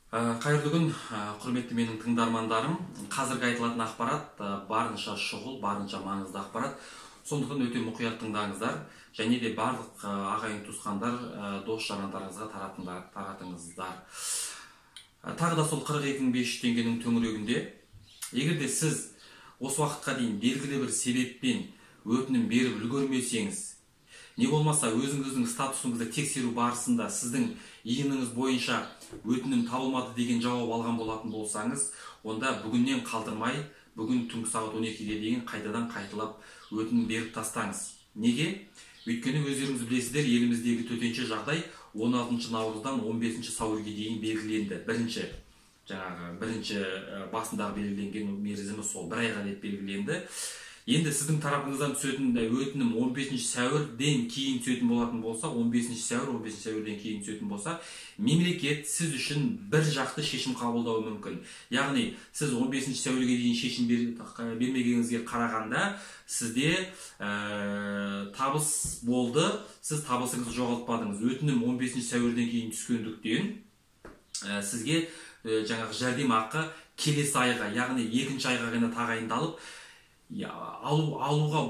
Қайырлы күн, құрметті менің тыңдармандарым. Қазіргі айтылатын ақпарат барынша шұғыл, барынша маңызды ақпарат. Сондықтан өте мұқият тыңдаңыздар, және де барлық ағайын туысқандар, дос жарандарыңызға таратыңыздар. Тағы да сол 42.500 теңгенің төңірегінде, егер де сіз осы уақытқа дейін белгілі бір себеппен өтінім беріп үлгермесеңіз, не болмаса өзіңіздің статусыңызды тексеру барысында сіздің иініңіз бойынша өтінім табылмады деген жауап алған болатын болсаңыз, онда бүгіннен қалдырмай, бүгін түнгі сағат 12-ге дейін қайтадан қайталап өтінім беріп тастаңыз. Неге? Өйткені өздеріңіз білесіздер, еліміздегі төтенше жағдай 16 наурыздан 15 сәуірге дейін белгіленді. Бірінші басындағы белгіленген мерзімі сол бір айға деп белгіленді. Енді сіздің тарапыңыздан түсетін өтінім 15 сәуірден кейін түсетін болатын болса, 15 сәуірден кейін түсетін болса, мемлекет сіз үшін бір жақты шешім қабылдауы мүмкін. Яғни, сіз 15 сәуірге дейін шешім бермегеніңізге қарағанда, сізде табыс болды, сіз табысыңызды жоғалтпадыңыз. Өтінім 15 сәуірден кейін түскендіктен сізге жәрдемақы келесі айға, яғни екінші айға ғана тағайындалып, алуға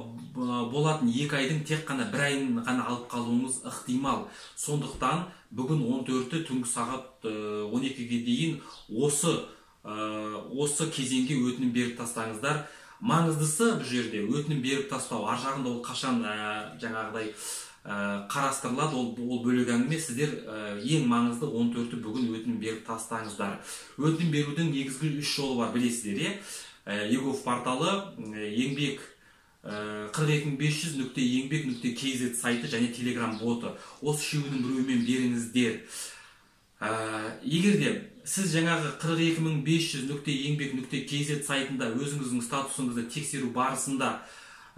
болатын 2 айдың тек қана 1 айын ғана алып қалуыңыз ықтимал. Сондықтан бүгін 14-ті түнгі сағат 12-ге дейін осы кезеңге өтінім беріп тастаңыздар. Маңыздысы бұл жерде өтінім беріп тастау. Ар жағында ол қашан жаңағыдай қарастырылады, ол бөлек әңгіме. Сіздер ең маңызды 14-ті бүгін өтінім беріп тастаңыздар. Өтінім берудің негізгі 3 жолы бар, білесіздер. егов порталы, еңбек 42.500.еңбек.kz сайты және телеграм боты. Осы үшеуінің біреуімен беріңіздер. Егер де сіз жаңағы 42.500.еңбек.kz сайтында өзіңіздің статусыңызды тексеру барысында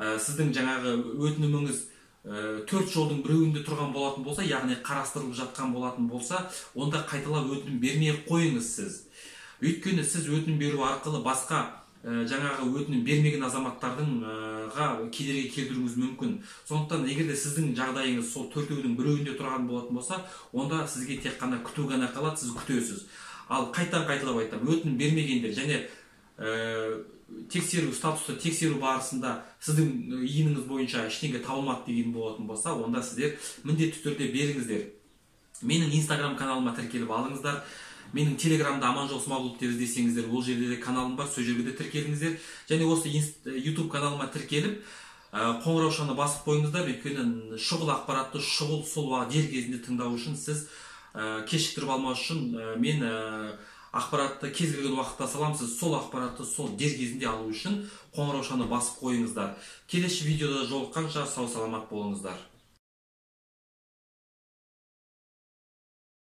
сіздің жаңағы өтініміңіз 4 жолдың біреуінде тұрған болатын болса, яғни қарастырылып жатқан болатын болса, онда қайталап өтінім бермей қойыңыз сіз. Өйткені сіз өтінім беру арқылы басқа жаңағы өтінім бермеген азаматтардыңға кедергі келтіруіңіз мүмкін. Сондықтан егер де сіздің жағдайыңыз сол 4-дің біреуінде тұрған болатын болса, онда сізге тек қана күту ғана қалады, сіз күтесіз. Ал қайталап айтам, өтінім бермегендер және статусты тексеру барысында сіздің иініңіз бойынша ештеңе табылмады деген болатын болса, онда сіздер міндетті түрде беріңіздер. Менің инстаграм каналыма тіркеліп алыңыздар. Менің телеграмда Аманжол Смағұлов деп іздесеңіздер, ол жерде де каналым бар, сол жерге де тіркеліңіздер. Және осы YouTube каналыма тіркеліп, қоңыраушаны басып қойыңыздар, өйткені шұғыл ақпаратты шұғыл сол дер кезінде тыңдау үшін сіз кешіктіріп алмау үшін мен ақпаратты кез келген уақытта салам, сіз сол ақпаратты сол дер кезінде алу үшін қоңыраушаны басып қойыңыздар. Келесі видеода жолыққанша сау саламат болыңыздар.